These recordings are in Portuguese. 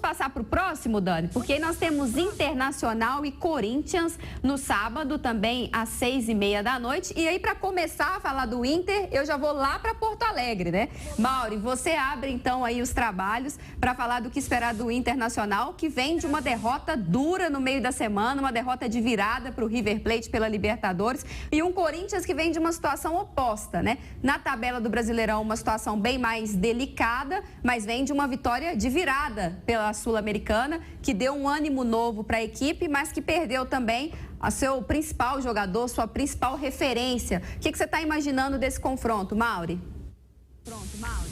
passar para o próximo, Dani, porque aí nós temos Internacional e Corinthians no sábado, também às 6h30 da noite. E aí, para começar a falar do Inter, eu já vou lá para Porto Alegre, né? Mauri, você abre então aí os trabalhos para falar do que esperar do Internacional, que vem de uma derrota dura no meio da semana, uma derrota de virada para o River Plate pela Libertadores, e um Corinthians que vem de uma situação oposta, né? Na tabela do Brasileirão, uma situação bem mais delicada, mas vem de uma vitória de virada pela Sul-Americana, que deu um ânimo novo para a equipe, mas que perdeu também a seu principal jogador, sua principal referência. O que você está imaginando desse confronto, Mauri? Pronto, Mauri.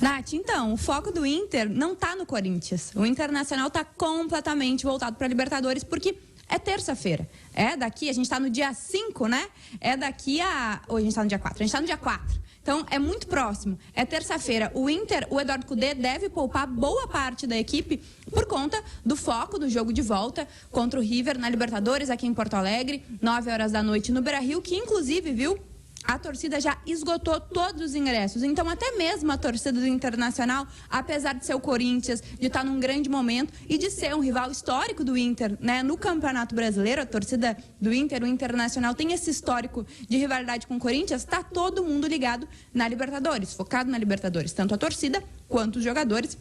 Nath, então, o foco do Inter não está no Corinthians. O Internacional está completamente voltado para a Libertadores, porque é terça-feira. É daqui, a gente está no dia 5, né? É daqui a... Hoje a gente está no dia 4. A gente está no dia 4. Então, é muito próximo. É terça-feira. O Inter, o Eduardo Cudê deve poupar boa parte da equipe por conta do foco do jogo de volta contra o River na Libertadores, aqui em Porto Alegre, 9h da noite no Beira-Rio, que inclusive, viu, a torcida já esgotou todos os ingressos. Então, até mesmo a torcida do Internacional, apesar de ser o Corinthians, de estar num grande momento e de ser um rival histórico do Inter, né, no Campeonato Brasileiro, a torcida do Inter, o Internacional, tem esse histórico de rivalidade com o Corinthians, está todo mundo ligado na Libertadores, focado na Libertadores, tanto a torcida quanto os jogadores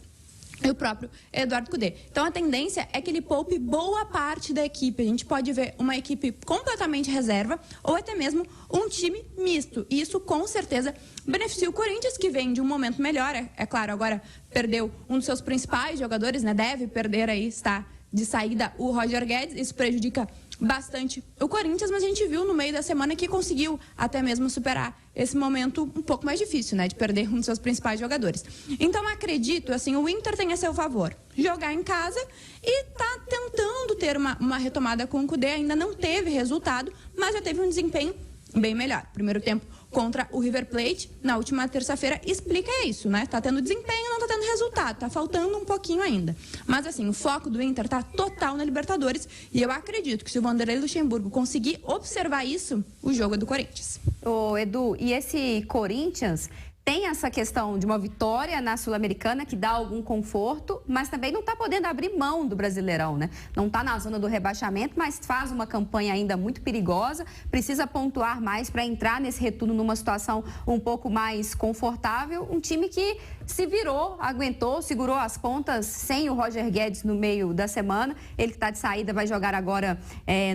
e o próprio Eduardo Cudê. Então, a tendência é que ele poupe boa parte da equipe. A gente pode ver uma equipe completamente reserva ou até mesmo um time misto. E isso, com certeza, beneficia o Corinthians, que vem de um momento melhor. É claro, agora perdeu um dos seus principais jogadores, né? Deve perder aí, está de saída o Roger Guedes. Isso prejudica bastante o Corinthians, mas a gente viu no meio da semana que conseguiu até mesmo superar esse momento um pouco mais difícil, né, de perder um dos seus principais jogadores. Então, acredito, assim, o Inter tem a seu favor jogar em casa e tá tentando ter uma retomada com o Cudê, ainda não teve resultado, mas já teve um desempenho bem melhor. Primeiro tempo contra o River Plate, na última terça-feira, explica isso, né? Tá tendo desempenho, não tá tendo resultado, tá faltando um pouquinho ainda. Mas, assim, o foco do Inter tá total na Libertadores e eu acredito que se o Vanderlei Luxemburgo conseguir observar isso, o jogo é do Corinthians. Ô, Edu, e esse Corinthians tem essa questão de uma vitória na Sul-Americana que dá algum conforto, mas também não está podendo abrir mão do Brasileirão, né? Não está na zona do rebaixamento, mas faz uma campanha ainda muito perigosa, precisa pontuar mais para entrar nesse retorno numa situação um pouco mais confortável. Um time que se virou, aguentou, segurou as pontas sem o Roger Guedes no meio da semana. Ele que está de saída vai jogar agora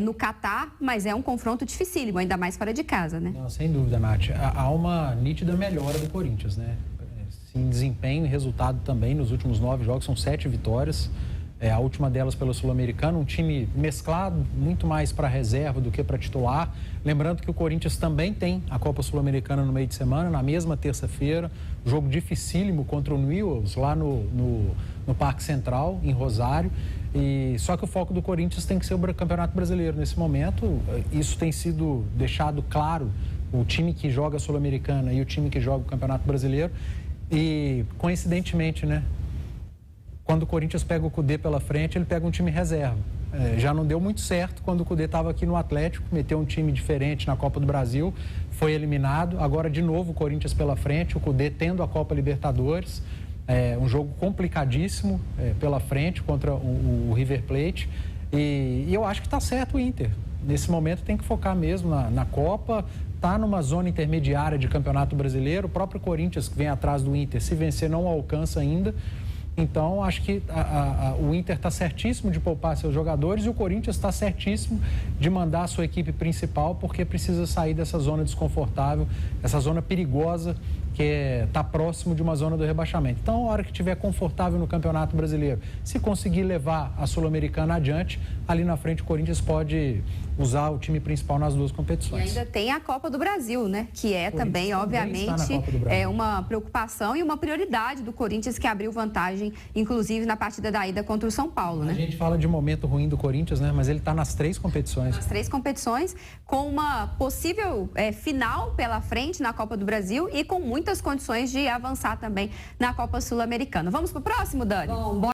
no Catar, mas é um confronto dificílimo, ainda mais fora de casa, né? Não, sem dúvida, Nath. Há uma nítida melhora do Corinthians, né? Em desempenho e resultado também, nos últimos 9 jogos, são 7 vitórias. A última delas pela Sul-Americana, um time mesclado, muito mais para reserva do que para titular. Lembrando que o Corinthians também tem a Copa Sul-Americana no meio de semana, na mesma terça-feira. Jogo dificílimo contra o Newell's, lá no Parque Central, em Rosário. Só que o foco do Corinthians tem que ser o Campeonato Brasileiro nesse momento. Isso tem sido deixado claro, o time que joga a Sul-Americana e o time que joga o Campeonato Brasileiro. E, coincidentemente, né? Quando o Corinthians pega o Cudê pela frente, ele pega um time reserva. Já não deu muito certo quando o Cudê estava aqui no Atlético, meteu um time diferente na Copa do Brasil, foi eliminado. Agora, de novo, o Corinthians pela frente, o Cudê tendo a Copa Libertadores. Um jogo complicadíssimo pela frente contra o River Plate. E eu acho que está certo o Inter. Nesse momento tem que focar mesmo na Copa, está numa zona intermediária de Campeonato Brasileiro. O próprio Corinthians, que vem atrás do Inter, se vencer não alcança ainda. Então, acho que o Inter está certíssimo de poupar seus jogadores e o Corinthians está certíssimo de mandar a sua equipe principal, porque precisa sair dessa zona desconfortável, essa zona perigosa que está próximo de uma zona do rebaixamento. Então, a hora que estiver confortável no Campeonato Brasileiro, se conseguir levar a Sul-Americana adiante, ali na frente o Corinthians pode usar o time principal nas duas competições. E ainda tem a Copa do Brasil, né? Que é também, obviamente, uma preocupação e uma prioridade do Corinthians, que abriu vantagem, inclusive na partida da ida contra o São Paulo, né? A gente fala de momento ruim do Corinthians, né? Mas ele está nas 3 competições. Nas 3 competições, com uma possível final pela frente na Copa do Brasil e com muitas condições de avançar também na Copa Sul-Americana. Vamos para o próximo, Dani? Bom.